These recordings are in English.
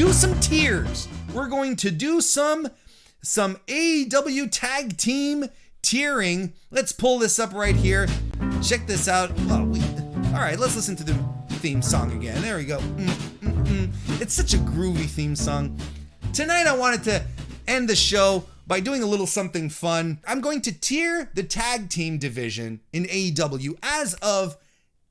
do some tiers. We're going to do some AEW tag team tiering. Let's pull this up right here. Check this out. All right, let's listen to the theme song again. There we go. It's such a groovy theme song. Tonight I wanted to end the show by doing a little something fun. I'm going to tier the tag team division in AEW as of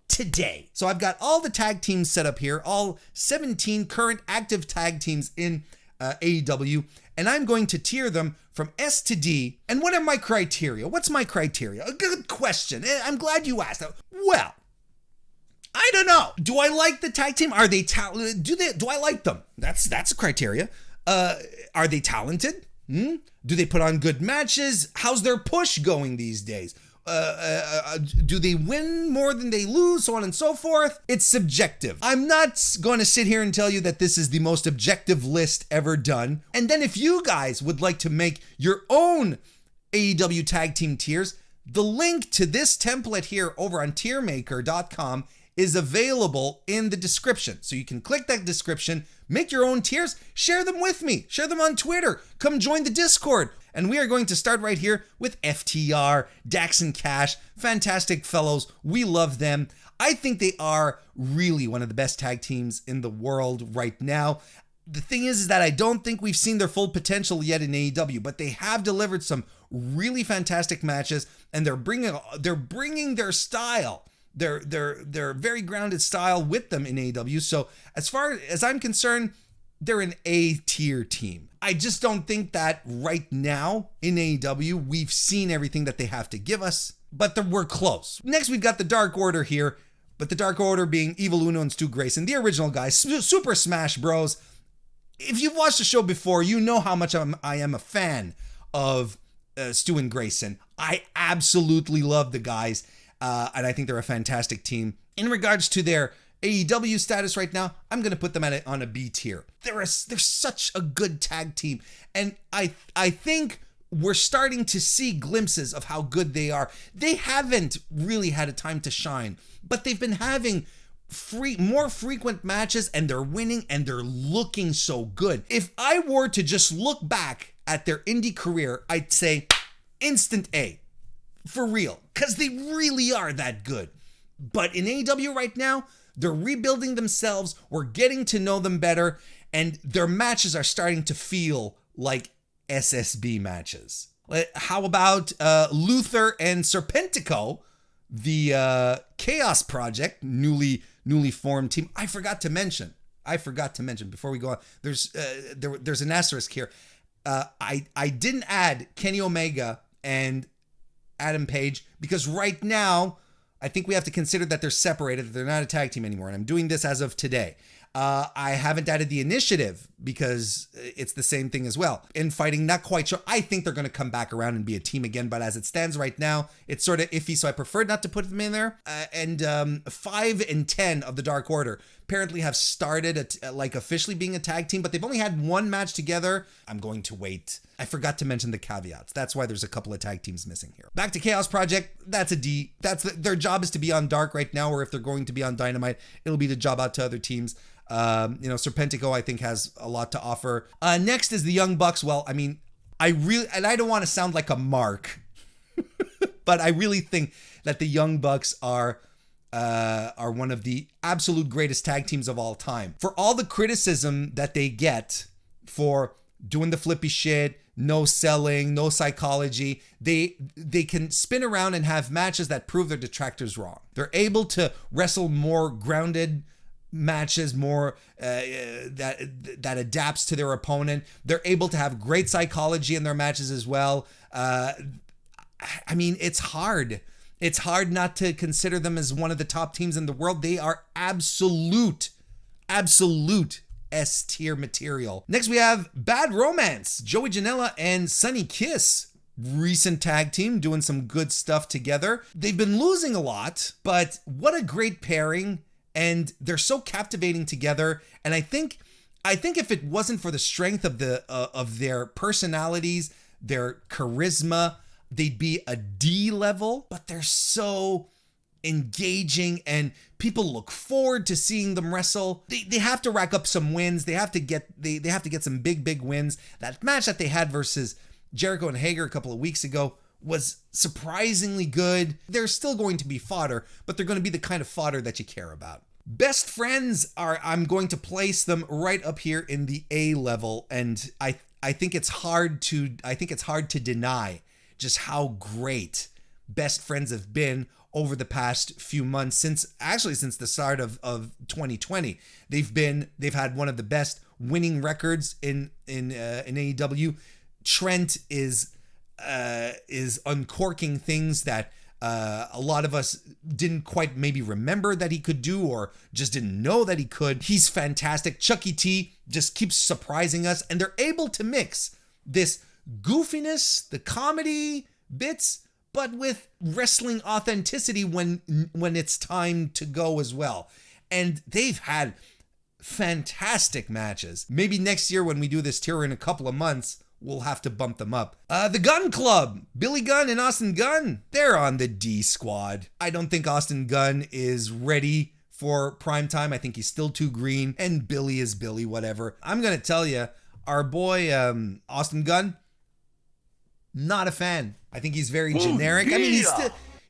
today. So I've got all the tag teams set up here, all 17 current active tag teams in AEW, and I'm going to tier them from S to D. And what are my criteria? What's my criteria? A good question. I'm glad you asked. Well, I don't know. Do I like the tag team? Are they talented? Do I like them? That's a criteria. Are they talented? Do they put on good matches? How's their push going these days? Do they win more than they lose, so on and so forth? It's subjective. I'm not going to sit here and tell you that this is the most objective list ever done. And then if you guys would like to make your own AEW tag team tiers, the link to this template here over on tiermaker.com is available in the description. So you can click that description, make your own tiers, share them with me, share them on Twitter, come join the Discord. And we are going to start right here with FTR, Dax and Cash, fantastic fellows. We love them. I think they are really one of the best tag teams in the world right now. The thing is that I don't think we've seen their full potential yet in AEW, but they have delivered some really fantastic matches, and they're bringing their style, their very grounded style with them in AEW. So as far as I'm concerned, they're an A-tier team. I just don't think that right now in AEW, we've seen everything that they have to give us, but we're close. Next, we've got the Dark Order here, but the Dark Order being Evil Uno and Stu Grayson, the original guys, Super Smash Bros. If you've watched the show before, you know how much I am a fan of Stu and Grayson. I absolutely love the guys, and I think they're a fantastic team. In regards to their AEW status right now, I'm going to put them on a B tier. They're such a good tag team, and I think we're starting to see glimpses of how good they are. They haven't really had a time to shine, but they've been having more frequent matches, and they're winning, and they're looking so good. If I were to just look back at their indie career, I'd say instant A, for real, because they really are that good. But in AEW right now, they're rebuilding themselves, we're getting to know them better, and their matches are starting to feel like SSB matches. How about Luther and Serpentico, the Chaos Project, newly formed team? I forgot to mention before we go on, there's an asterisk here. I didn't add Kenny Omega and Adam Page because right now, I think we have to consider that they're separated, that they're not a tag team anymore. And I'm doing this as of today. I haven't added the Initiative because it's the same thing as well. Infighting, not quite sure. I think they're going to come back around and be a team again. But as it stands right now, it's sort of iffy. So I prefer not to put them in there. And 5 and 10 of the Dark Order apparently have started officially being a tag team, but they've only had one match together. I'm going to wait. I forgot to mention the caveats. That's why there's a couple of tag teams missing here. Back to Chaos Project. That's a D. Their job is to be on Dark right now, or if they're going to be on Dynamite, it'll be the job out to other teams. Serpentico, I think, has a lot to offer. Next is the Young Bucks. Well, I mean, I don't want to sound like a mark, but I really think that the Young Bucks are one of the absolute greatest tag teams of all time. For all the criticism that they get for doing the flippy shit, no selling, no psychology, they can spin around and have matches that prove their detractors wrong. They're able to wrestle more grounded matches, more that adapts to their opponent. They're able to have great psychology in their matches as well. I mean, it's hard not to consider them as one of the top teams in the world. They are absolute S-tier material. Next we have Bad Romance, Joey Janela and Sonny Kiss. Recent tag team doing some good stuff together. They've been losing a lot, but what a great pairing. And they're so captivating together. And I think if it wasn't for the strength of their personalities, their charisma, they'd be a D level. But they're so engaging, and people look forward to seeing them wrestle. They have to rack up some wins. They have to get some big wins. That match that they had versus Jericho and Hager a couple of weeks ago was surprisingly good. They're still going to be fodder, but they're going to be the kind of fodder that you care about. Best friends I'm going to place them right up here in the A level, and I think it's hard to deny just how great best friends have been over the past few months, since the start of 2020. They've had one of the best winning records in AEW. Trent is uncorking things that a lot of us didn't quite maybe remember that he could do, or just didn't know that he could. He's fantastic. Chucky T just keeps surprising us, and they're able to mix this goofiness, the comedy bits, but with wrestling authenticity when it's time to go as well. And they've had fantastic matches. Maybe next year when we do this tier in a couple of months, we'll have to bump them up. The Gunn Club, Billy Gunn and Austin Gunn, they're on the D squad. I don't think Austin Gunn is ready for prime time. I think he's still too green, and Billy is Billy, whatever. I'm going to tell you, our boy Austin Gunn, not a fan. I think he's very generic. I mean,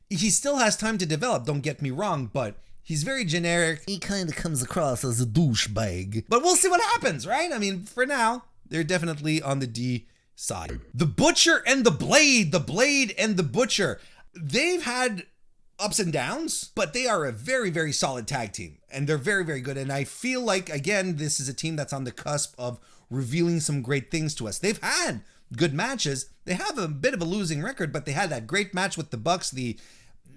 he still has time to develop, don't get me wrong, but he's very generic. He kind of comes across as a douchebag. But we'll see what happens, right? I mean, for now, they're definitely on the D side. The Butcher and the Blade and the Butcher. They've had ups and downs, but they are a very, very solid tag team, and they're very, very good. And I feel like, again, this is a team that's on the cusp of revealing some great things to us. They've had good matches. They have a bit of a losing record, but they had that great match with the Bucks,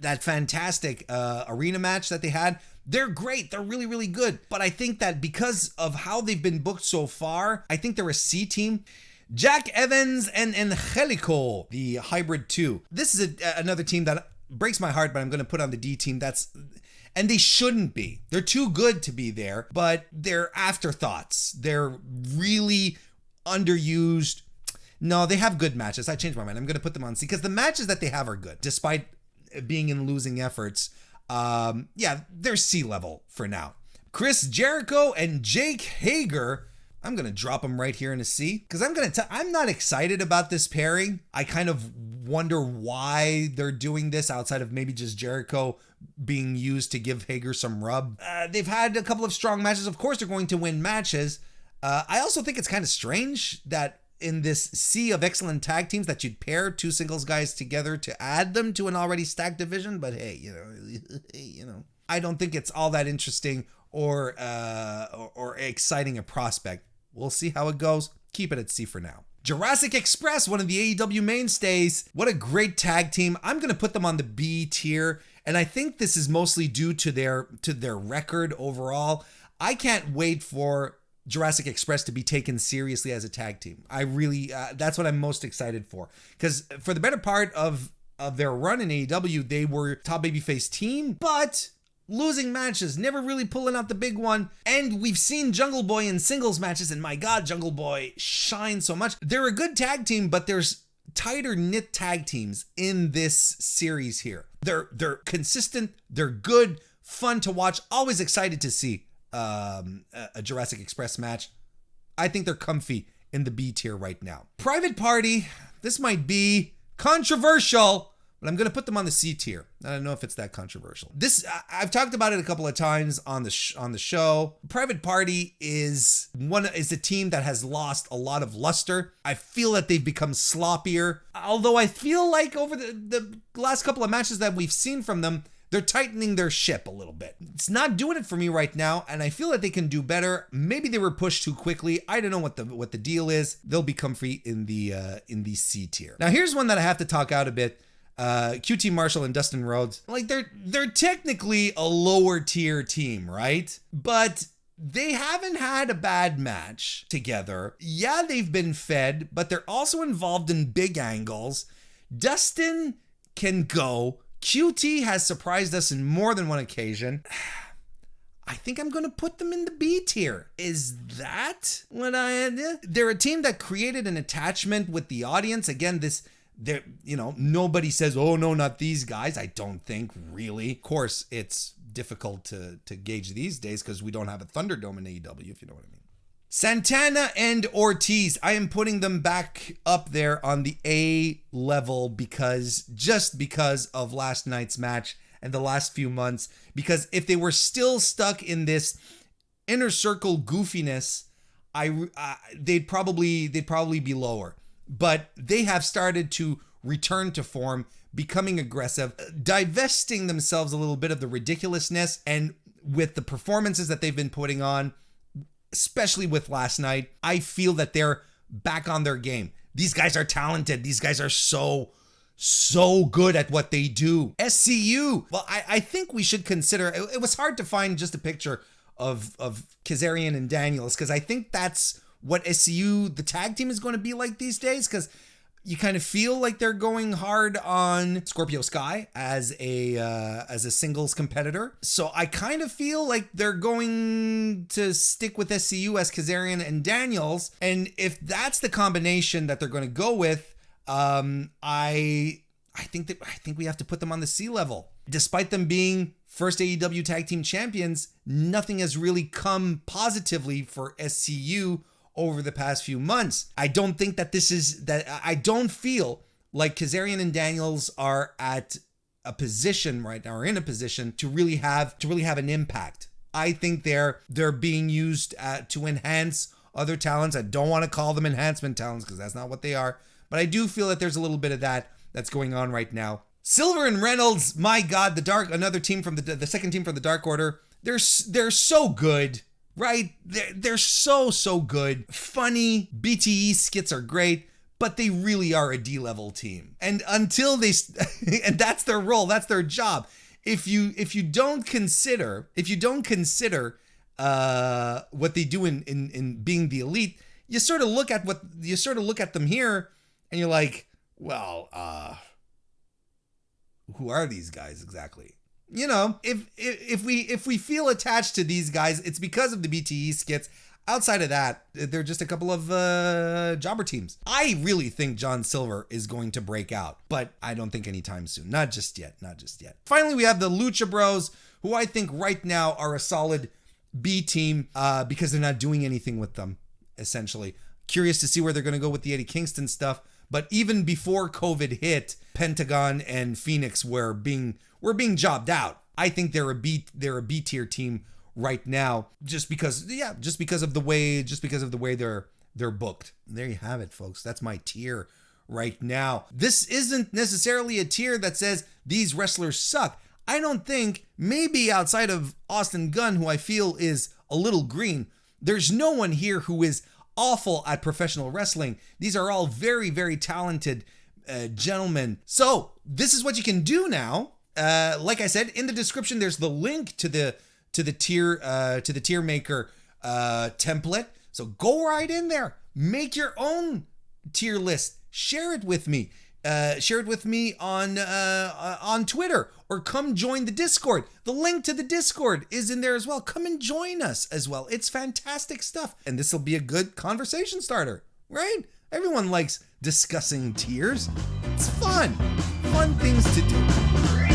that fantastic arena match that they had. They're great. They're really, really good. But I think that because of how they've been booked so far, I think they're a C team. Jack Evans and Angelico, the Hybrid 2. This is another team that breaks my heart, but I'm going to put on the D team. And they shouldn't be. They're too good to be there, but they're afterthoughts. They're really underused. No, they have good matches. I changed my mind. I'm going to put them on C because the matches that they have are good, despite being in losing efforts. They're C level for now. Chris Jericho and Jake Hager, I'm going to drop them right here in a C because I'm not excited about this pairing. I kind of wonder why they're doing this outside of maybe just Jericho being used to give Hager some rub. They've had a couple of strong matches. Of course, they're going to win matches. I also think it's kind of strange that in this sea of excellent tag teams that you'd pair two singles guys together to add them to an already stacked division. But hey, I don't think it's all that interesting or exciting a prospect. We'll see how it goes. Keep it at C for now. Jurassic Express, one of the AEW mainstays. What a great tag team. I'm going to put them on the B tier, and I think this is mostly due to their record overall. I can't wait for Jurassic Express to be taken seriously as a tag team. I really, that's what I'm most excited for. Because for the better part of their run in AEW, they were top babyface team, but losing matches, never really pulling out the big one. And we've seen Jungle Boy in singles matches, and my God, Jungle Boy shines so much. They're a good tag team, but there's tighter knit tag teams in this series here. They're consistent, they're good, fun to watch, always excited to see a Jurassic Express match. I think they're comfy in the B tier right now. Private Party, this might be controversial, but I'm going to put them on the C tier. I don't know if it's that controversial. I've talked about it a couple of times on the show. Private Party is a team that has lost a lot of luster. I feel that they've become sloppier, although I feel like over the last couple of matches that we've seen from them, they're tightening their ship a little bit. It's not doing it for me right now, and I feel that they can do better. Maybe they were pushed too quickly. I don't know what the deal is. They'll be comfy in the C tier. Now here's one that I have to talk out a bit. QT Marshall and Dustin Rhodes. Like they're technically a lower tier team, right? But they haven't had a bad match together. Yeah, they've been fed, but they're also involved in big angles. Dustin can go. QT has surprised us in more than one occasion. I think I'm going to put them in the B tier. Is that what they're a team that created an attachment with the audience. Again, There, nobody says, oh no, not these guys. I don't think, really. Of course, it's difficult to gauge these days because we don't have a Thunderdome in AEW, if you know what I mean. Santana and Ortiz, I am putting them back up there on the A level because of last night's match and the last few months. Because if they were still stuck in this inner circle goofiness, they'd probably be lower. But they have started to return to form, becoming aggressive, divesting themselves a little bit of the ridiculousness, and with the performances that they've been putting on, especially with last night, I feel that they're back on their game. These guys are talented. These guys are so good at what they do. SCU, well, I think we should consider, it was hard to find just a picture of Kazarian and Daniels, because I think that's what SCU, the tag team, is going to be like these days, because you kind of feel like they're going hard on Scorpio Sky as a singles competitor. So I kind of feel like they're going to stick with SCU as Kazarian and Daniels. And if that's the combination that they're going to go with, I think we have to put them on the C level. Despite them being first AEW tag team champions, nothing has really come positively for SCU over the past few months. I don't think that I don't feel like Kazarian and Daniels are at a position right now, or in a position to really have an impact. I think they're being used to enhance other talents. I don't want to call them enhancement talents because that's not what they are, but I do feel that there's a little bit of that's going on right now. Silver and Reynolds, my God, another team from the second team from the Dark Order. They're so good. Right? They're so good. Funny. BTE skits are great, but they really are a D-level team. And until they, and that's their role, that's their job. If you don't consider what they do in being the elite, you sort of look at them here and you're like, well, who are these guys exactly? If we feel attached to these guys, it's because of the BTE skits. Outside of that, they're just a couple of jobber teams. I really think John Silver is going to break out, but I don't think anytime soon. Not just yet. Finally, we have the Lucha Bros, who I think right now are a solid B team because they're not doing anything with them, essentially. Curious to see where they're going to go with the Eddie Kingston stuff. But even before COVID hit, Pentagon and Phoenix were being jobbed out. I think they're a B tier team right now, just because of the way they're booked. There you have it, folks. That's my tier right now. This isn't necessarily a tier that says these wrestlers suck. I don't think, maybe outside of Austin Gunn, who I feel is a little green, there's no one here who is awful at professional wrestling. These are all very, very talented gentlemen. So this is what you can do now. Like I said, in the description, there's the link to the tier maker template. So go right in there, make your own tier list, share it with me. Share it with me on Twitter, or come join the Discord. The link to the Discord is in there as well. Come and join us as well. It's fantastic stuff. And this will be a good conversation starter, right? Everyone likes discussing tiers. It's fun things to do.